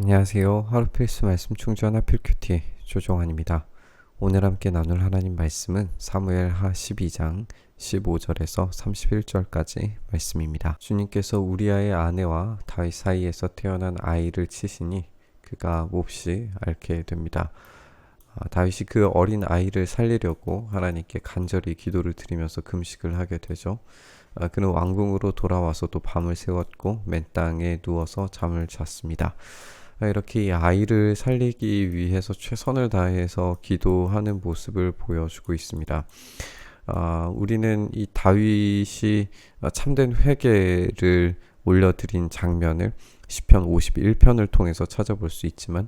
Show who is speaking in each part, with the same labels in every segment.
Speaker 1: 안녕하세요. 하루 필수 말씀 충전 하필 큐티 조종환입니다. 오늘 함께 나눌 하나님 말씀은 사무엘 하 12장 15절에서 31절까지 말씀입니다. 주님께서 우리아의 아내와 다윗 사이에서 태어난 아이를 치시니 그가 몹시 앓게 됩니다. 다윗이 그 어린 아이를 살리려고 하나님께 간절히 기도를 드리면서 금식을 하게 되죠. 그는 왕궁으로 돌아와서 또 밤을 새웠고 맨 땅에 누워서 잠을 잤습니다. 이렇게 이 아이를 살리기 위해서 최선을 다해서 기도하는 모습을 보여주고 있습니다. 우리는 이 다윗이 참된 회개를 올려드린 장면을 시편 51편을 통해서 찾아볼 수 있지만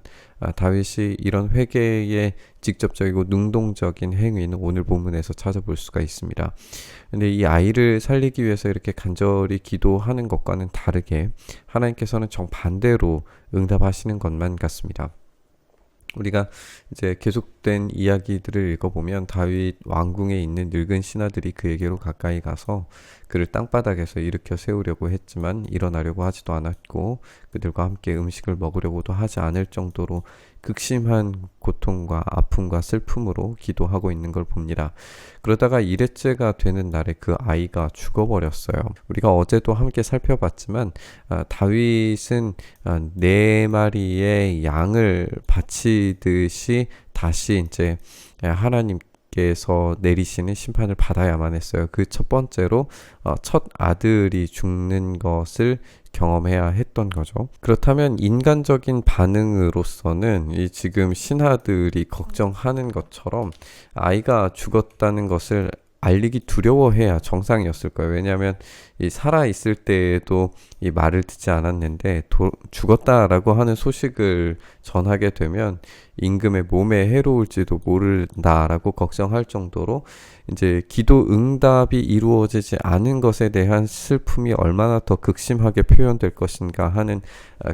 Speaker 1: 다윗이 이런 회개의 직접적이고 능동적인 행위는 오늘 본문에서 찾아볼 수가 있습니다. 근데 이 아이를 살리기 위해서 이렇게 간절히 기도하는 것과는 다르게 하나님께서는 정반대로 응답하시는 것만 같습니다. 우리가 이제 계속된 이야기들을 읽어보면 다윗 왕궁에 있는 늙은 신하들이 그에게로 가까이 가서 그를 땅바닥에서 일으켜 세우려고 했지만 일어나려고 하지도 않았고 그들과 함께 음식을 먹으려고도 하지 않을 정도로 극심한 고통과 아픔과 슬픔으로 기도하고 있는 걸 봅니다. 그러다가 일회째가 되는 날에 그 아이가 죽어버렸어요. 우리가 어제도 함께 살펴봤지만 다윗은 4마리의 양을 바치듯이 다시 이제 하나님께서 내리시는 심판을 받아야만 했어요. 그 첫 번째로 첫 아들이 죽는 것을 경험해야 했던 거죠. 그렇다면 인간적인 반응으로서는 이 지금 신하들이 걱정하는 것처럼 아이가 죽었다는 것을 알리기 두려워해야 정상이었을 거예요. 왜냐하면 이 살아 있을 때에도 이 말을 듣지 않았는데 죽었다라고 하는 소식을 전하게 되면 임금의 몸에 해로울지도 모른다라고 걱정할 정도로 이제 기도 응답이 이루어지지 않은 것에 대한 슬픔이 얼마나 더 극심하게 표현될 것인가 하는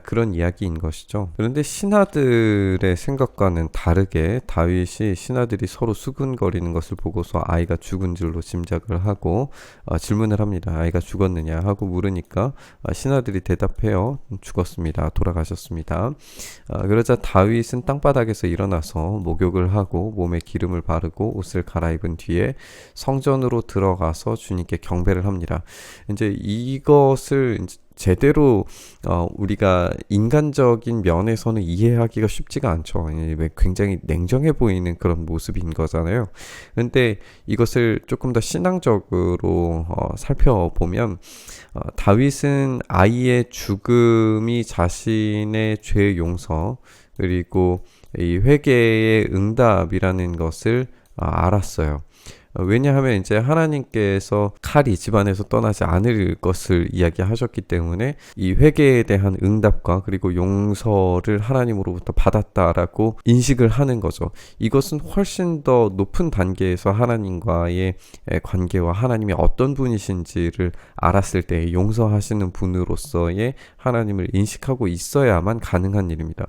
Speaker 1: 그런 이야기인 것이죠. 그런데 신하들의 생각과는 다르게 다윗이 신하들이 서로 수근거리는 것을 보고서 아이가 죽은 줄로 짐작을 하고 질문을 합니다. 아이가 죽었느냐 하고 물으니까 신하들이 대답해요. 죽었습니다. 돌아가셨습니다. 그러자 다윗은 땅바닥에서 일어나서 목욕을 하고 몸에 기름을 바르고 옷을 갈아입은 뒤에 성전으로 들어가서 주님께 경배를 합니다. 이제 이것을 제대로 우리가 인간적인 면에서는 이해하기가 쉽지가 않죠. 굉장히 냉정해 보이는 그런 모습인 거잖아요. 근데 이것을 조금 더 신앙적으로 살펴보면 다윗은 아이의 죽음이 자신의 죄 용서 그리고 이 회개의 응답이라는 것을 알았어요. 왜냐하면 이제 하나님께서 칼이 집안에서 떠나지 않을 것을 이야기하셨기 때문에 이 회개에 대한 응답과 그리고 용서를 하나님으로부터 받았다라고 인식을 하는 거죠. 이것은 훨씬 더 높은 단계에서 하나님과의 관계와 하나님이 어떤 분이신지를 알았을 때 용서하시는 분으로서의 하나님을 인식하고 있어야만 가능한 일입니다.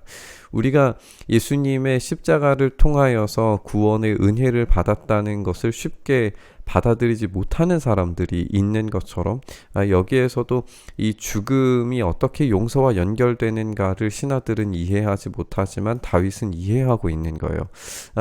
Speaker 1: 우리가 예수님의 십자가를 통하여서 구원의 은혜를 받았다는 것을 쉽게 받아들이지 못하는 사람들이 있는 것처럼 여기에서도 이 죽음이 어떻게 용서와 연결되는가를 신하들은 이해하지 못하지만 다윗은 이해하고 있는 거예요.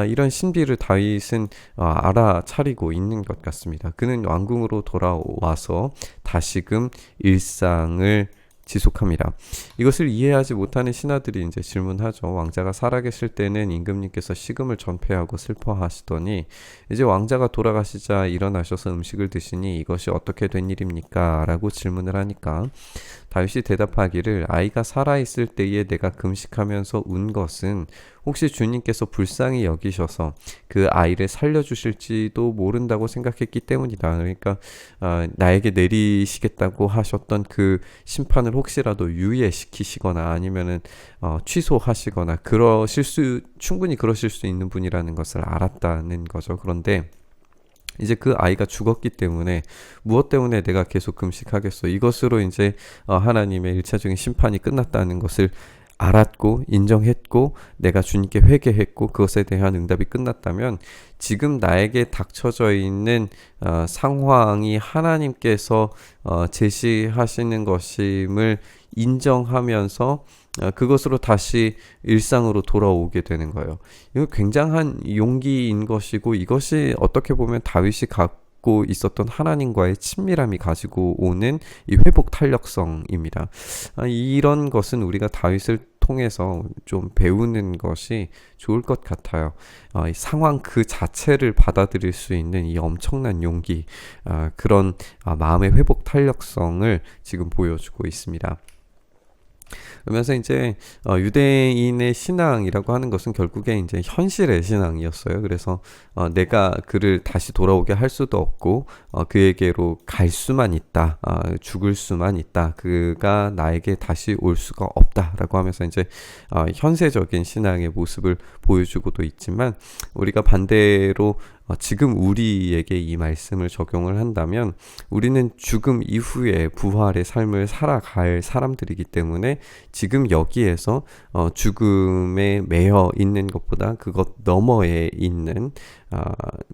Speaker 1: 이런 신비를 다윗은 알아차리고 있는 것 같습니다. 그는 왕궁으로 돌아와서 다시금 일상을 지속합니다. 이것을 이해하지 못하는 신하들이 이제 질문하죠. 왕자가 살아계실 때는 임금님께서 식음을 전폐하고 슬퍼하시더니 이제 왕자가 돌아가시자 일어나셔서 음식을 드시니 이것이 어떻게 된 일입니까? 라고 질문을 하니까 다윗이 대답하기를 아이가 살아있을 때에 내가 금식하면서 운 것은 혹시 주님께서 불쌍히 여기셔서 그 아이를 살려주실지도 모른다고 생각했기 때문이다. 그러니까 나에게 내리시겠다고 하셨던 그 심판을 혹시라도 유예시키시거나 아니면은 취소하시거나 충분히 그러실 수 있는 분이라는 것을 알았다는 거죠. 그런데 이제 그 아이가 죽었기 때문에 무엇 때문에 내가 계속 금식하겠어? 이것으로 이제 하나님의 일차적인 심판이 끝났다는 것을 알았고 인정했고 내가 주님께 회개했고 그것에 대한 응답이 끝났다면 지금 나에게 닥쳐져 있는 상황이 하나님께서 제시하시는 것임을 인정하면서 그것으로 다시 일상으로 돌아오게 되는 거예요. 이거 굉장한 용기인 것이고, 이것이 어떻게 보면 다윗이 갖고 있었던 하나님과의 친밀함이 가지고 오는 이 회복 탄력성입니다. 이런 것은 우리가 다윗을 통해서 좀 배우는 것이 좋을 것 같아요. 이 상황 그 자체를 받아들일 수 있는 이 엄청난 용기, 그런 마음의 회복 탄력성을 지금 보여주고 있습니다. 그러면서 이제 유대인의 신앙이라고 하는 것은 결국에 이제 현실의 신앙이었어요. 그래서 내가 그를 다시 돌아오게 할 수도 없고 그에게로 갈 수만 있다, 죽을 수만 있다, 그가 나에게 다시 올 수가 없다라고 하면서 이제 현세적인 신앙의 모습을 보여주고도 있지만, 우리가 반대로 지금 우리에게 이 말씀을 적용을 한다면 우리는 죽음 이후에 부활의 삶을 살아갈 사람들이기 때문에 지금 여기에서 죽음에 매여 있는 것보다 그것 너머에 있는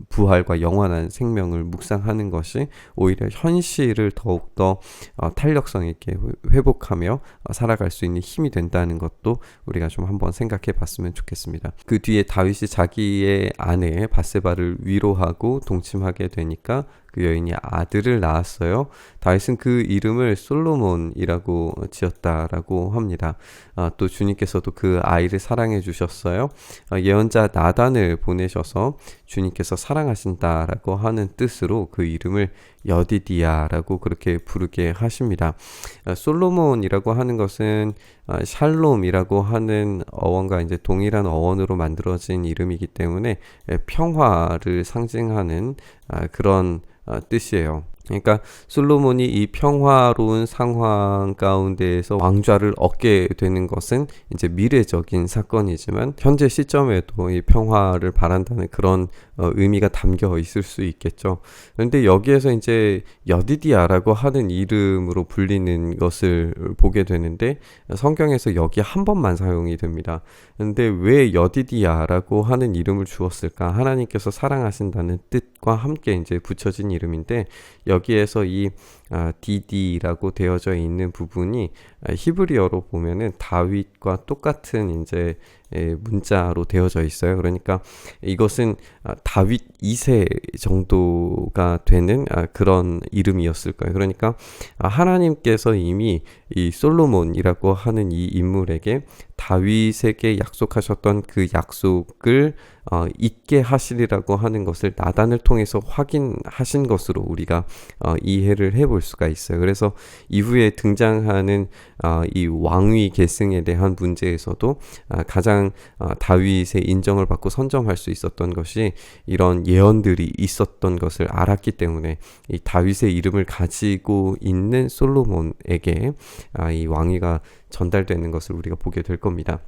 Speaker 1: 부활과 영원한 생명을 묵상하는 것이 오히려 현실을 더욱더 탄력성 있게 회복하며 살아갈 수 있는 힘이 된다는 것도 우리가 좀 한번 생각해 봤으면 좋겠습니다. 그 뒤에 다윗이 자기의 아내 바세바를 위로하고 동침하게 되니까 그 여인이 아들을 낳았어요. 다윗은 그 이름을 솔로몬이라고 지었다라고 합니다. 또 주님께서도 그 아이를 사랑해 주셨어요. 예언자 나단을 보내셔서 주님께서 사랑하신다라고 하는 뜻으로 그 이름을 여디디야라고 그렇게 부르게 하십니다. 솔로몬이라고 하는 것은 샬롬이라고 하는 어원과 이제 동일한 어원으로 만들어진 이름이기 때문에 평화를 상징하는 그런 뜻이에요. 그러니까 솔로몬이 이 평화로운 상황 가운데에서 왕좌를 얻게 되는 것은 이제 미래적인 사건이지만 현재 시점에도 이 평화를 바란다는 그런 의미가 담겨 있을 수 있겠죠. 그런데 여기에서 이제 여디디아라고 하는 이름으로 불리는 것을 보게 되는데 성경에서 여기 한 번만 사용이 됩니다. 그런데 왜 여디디아라고 하는 이름을 주었을까? 하나님께서 사랑하신다는 뜻과 함께 이제 붙여진 이름인데, 여기에서 이 디디라고 되어져 있는 부분이 히브리어로 보면은 다윗과 똑같은 이제 문자로 되어져 있어요. 그러니까 이것은 다윗 2세 정도가 되는 그런 이름이었을 거예요. 그러니까 하나님께서 이미 이 솔로몬이라고 하는 이 인물에게 다윗에게 약속하셨던 그 약속을 잊게 하시리라고 하는 것을 나단을 통해서 확인하신 것으로 우리가 이해를 해볼 수가 있어요. 그래서 이후에 등장하는 이 왕위 계승에 대한 문제에서도 가장 다윗의 인정을 받고 선점할 수 있었던 것이 이런 예언들이 있었던 것을 알았기 때문에 이 다윗의 이름을 가지고 있는 솔로몬에게 이 왕위가 전달되는 것을 우리가 보게 될 겁니다.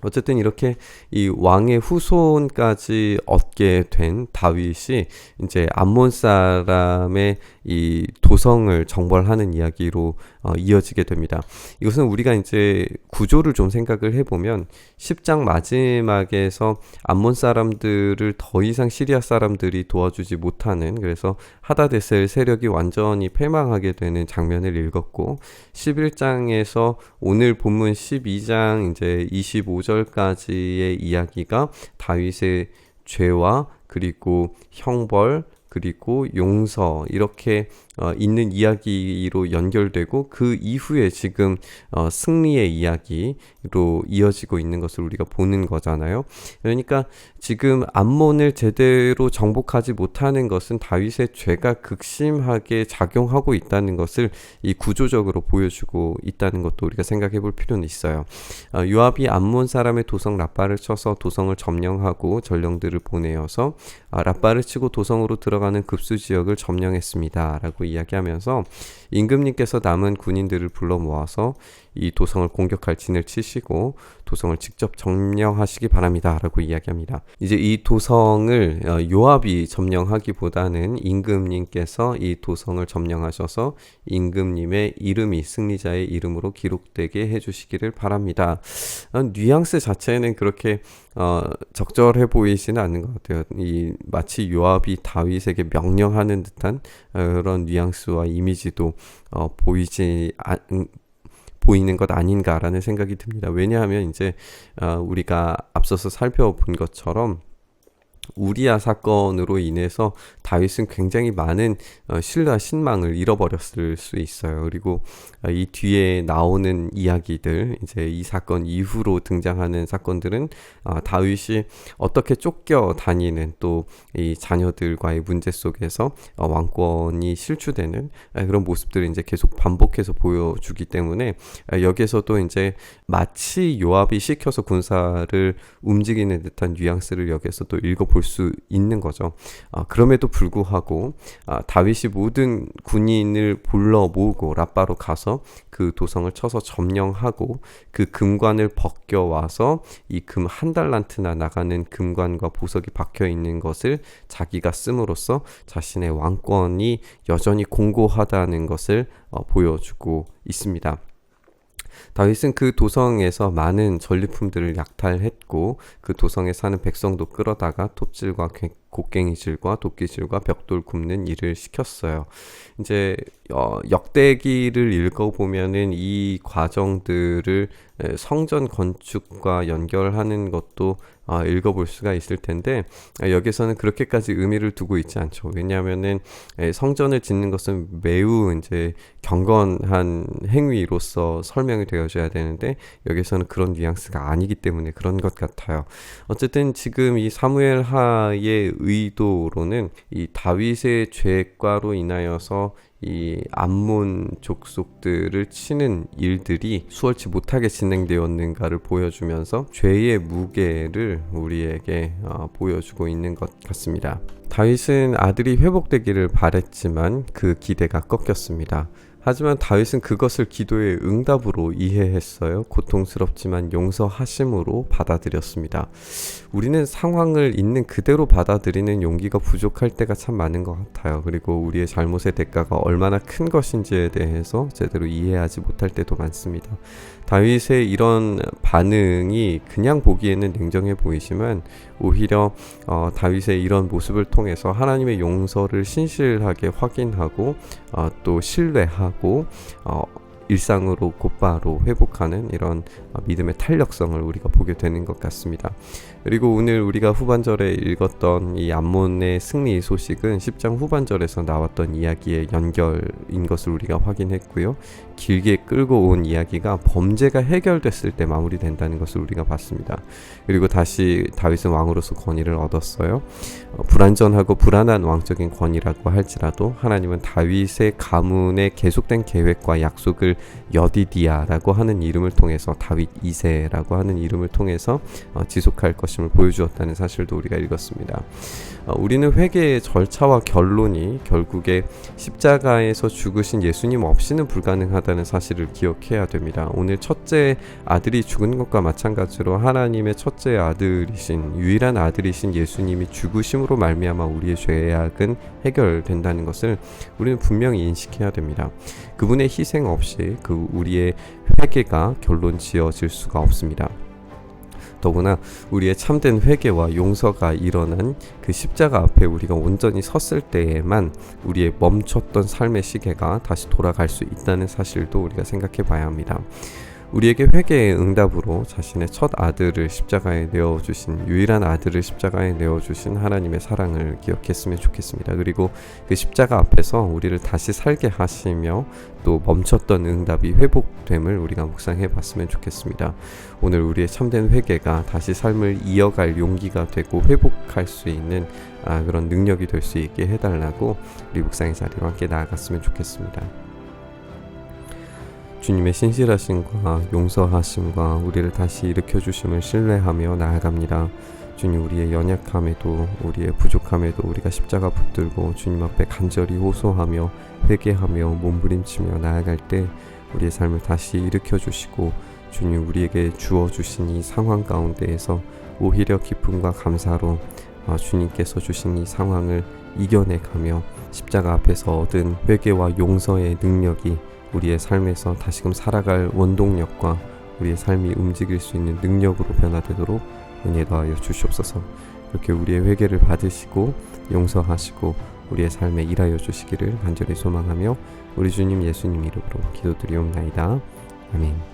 Speaker 1: 어쨌든 이렇게 이 왕의 후손까지 얻게 된 다윗이 이제 암몬 사람의 이 도성을 정벌하는 이야기로 이어지게 됩니다. 이것은 우리가 이제 구조를 좀 생각을 해보면 10장 마지막에서 암몬 사람들을 더 이상 시리아 사람들이 도와주지 못하는, 그래서 하다데셀 세력이 완전히 패망하게 되는 장면을 읽었고, 11장에서 오늘 본문 12장 이제 25절까지의 이야기가 다윗의 죄와 그리고 형벌 그리고 용서 이렇게 있는 이야기로 연결되고, 그 이후에 지금 승리의 이야기로 이어지고 있는 것을 우리가 보는 거잖아요. 그러니까 지금 암몬을 제대로 정복하지 못하는 것은 다윗의 죄가 극심하게 작용하고 있다는 것을 이 구조적으로 보여주고 있다는 것도 우리가 생각해 볼 필요는 있어요. 요압이 암몬 사람의 도성 라빠를 쳐서 도성을 점령하고 전령들을 보내어서 라빠를 치고 도성으로 들어가는 급수 지역을 점령했습니다 라고 이야기하면서 임금님께서 남은 군인들을 불러 모아서 이 도성을 공격할 진을 치시고 도성을 직접 점령하시기 바랍니다 라고 이야기합니다. 이제 이 도성을 요압이 점령하기보다는 임금님께서 이 도성을 점령하셔서 임금님의 이름이 승리자의 이름으로 기록되게 해주시기를 바랍니다. 뉘앙스 자체는 그렇게 적절해 보이지는 않는 것 같아요. 이 마치 요압이 다윗에게 명령하는 듯한 그런 뉘앙스와 이미지도 보이는 것 아닌가라는 생각이 듭니다. 왜냐하면 이제 우리가 앞서서 살펴본 것처럼 우리아 사건으로 인해서 다윗은 굉장히 많은 신뢰와 신망을 잃어버렸을 수 있어요. 그리고 이 뒤에 나오는 이야기들, 이제 이 사건 이후로 등장하는 사건들은 다윗이 어떻게 쫓겨 다니는 또 이 자녀들과의 문제 속에서 왕권이 실추되는 그런 모습들을 이제 계속 반복해서 보여주기 때문에 여기에서도 이제 마치 요압이 시켜서 군사를 움직이는 듯한 뉘앙스를 여기에서 또 읽어볼 수 있는 거죠. 그럼에도 불구하고 다윗이 모든 군인을 불러 모으고 라빠로 가서 그 도성을 쳐서 점령하고 그 금관을 벗겨와서 이 금 1달란트나 나가는 금관과 보석이 박혀 있는 것을 자기가 씀으로써 자신의 왕권이 여전히 공고하다는 것을 보여주고 있습니다. 다윗은 그 도성에서 많은 전리품들을 약탈했고 그 도성에 사는 백성도 끌어다가 톱질과 곡괭이질과 도끼질과 벽돌 굽는 일을 시켰어요. 이제 역대기를 읽어보면은 이 과정들을 성전 건축과 연결하는 것도 읽어볼 수가 있을 텐데 여기서는 그렇게까지 의미를 두고 있지 않죠. 왜냐하면은 성전을 짓는 것은 매우 이제 경건한 행위로서 설명이 되어줘야 되는데 여기서는 그런 뉘앙스가 아니기 때문에 그런 것 같아요. 어쨌든 지금 이 사무엘하의 의도로는 이 다윗의 죄과로 인하여서 이 암몬 족속들을 치는 일들이 수월치 못하게 진행되었는가를 보여주면서 죄의 무게를 우리에게 보여주고 있는 것 같습니다. 다윗은 아들이 회복되기를 바랬지만 그 기대가 꺾였습니다. 하지만 다윗은 그것을 기도의 응답으로 이해했어요. 고통스럽지만 용서하심으로 받아들였습니다. 우리는 상황을 있는 그대로 받아들이는 용기가 부족할 때가 참 많은 것 같아요. 그리고 우리의 잘못의 대가가 얼마나 큰 것인지에 대해서 제대로 이해하지 못할 때도 많습니다. 다윗의 이런 반응이 그냥 보기에는 냉정해 보이지만 오히려 다윗의 이런 모습을 통해서 하나님의 용서를 신실하게 확인하고 또 신뢰하고 일상으로 곧바로 회복하는 이런 믿음의 탄력성을 우리가 보게 되는 것 같습니다. 그리고 오늘 우리가 후반절에 읽었던 이 암몬의 승리 소식은 10장 후반절에서 나왔던 이야기의 연결인 것을 우리가 확인했고요. 길게 끌고 온 이야기가 범죄가 해결됐을 때 마무리된다는 것을 우리가 봤습니다. 그리고 다시 다윗은 왕으로서 권위를 얻었어요. 불완전하고 불안한 왕적인 권위라고 할지라도 하나님은 다윗의 가문의 계속된 계획과 약속을 여디디아라고 하는 이름을 통해서 다윗 2세라고 하는 이름을 통해서 지속할 것임을 보여주었다는 사실도 우리가 읽었습니다. 우리는 회개의 절차와 결론이 결국에 십자가에서 죽으신 예수님 없이는 불가능하다는 사실을 기억해야 됩니다. 오늘 첫째 아들이 죽은 것과 마찬가지로 하나님의 첫째 아들이신 유일한 아들이신 예수님이 죽으심으로 말미암아 우리의 죄악은 해결된다는 것을 우리는 분명히 인식해야 됩니다. 그분의 희생 없이 그 우리의 회개가 결론 지어질 수가 없습니다. 더구나 우리의 참된 회개와 용서가 일어난 그 십자가 앞에 우리가 온전히 섰을 때에만 우리의 멈췄던 삶의 시계가 다시 돌아갈 수 있다는 사실도 우리가 생각해 봐야 합니다. 우리에게 회개의 응답으로 자신의 첫 아들을 십자가에 내어주신 유일한 아들을 십자가에 내어주신 하나님의 사랑을 기억했으면 좋겠습니다. 그리고 그 십자가 앞에서 우리를 다시 살게 하시며 또 멈췄던 응답이 회복됨을 우리가 묵상해 봤으면 좋겠습니다. 오늘 우리의 참된 회개가 다시 삶을 이어갈 용기가 되고 회복할 수 있는 그런 능력이 될 수 있게 해달라고 우리 묵상의 자리로 함께 나아갔으면 좋겠습니다. 주님의 신실하심과 용서하심과 우리를 다시 일으켜주심을 신뢰하며 나아갑니다. 주님, 우리의 연약함에도 우리의 부족함에도 우리가 십자가 붙들고 주님 앞에 간절히 호소하며 회개하며 몸부림치며 나아갈 때 우리의 삶을 다시 일으켜주시고 주님 우리에게 주어주신 이 상황 가운데에서 오히려 기쁨과 감사로 주님께서 주신 이 상황을 이겨내가며 십자가 앞에서 얻은 회개와 용서의 능력이 우리의 삶에서 다시금 살아갈 원동력과 우리의 삶이 움직일 수 있는 능력으로 변화되도록 은혜 더하여 주시옵소서. 그렇게 우리의 회개를 받으시고 용서하시고 우리의 삶에 일하여 주시기를 간절히 소망하며 우리 주님 예수님 이름으로 기도드리옵나이다. 아멘.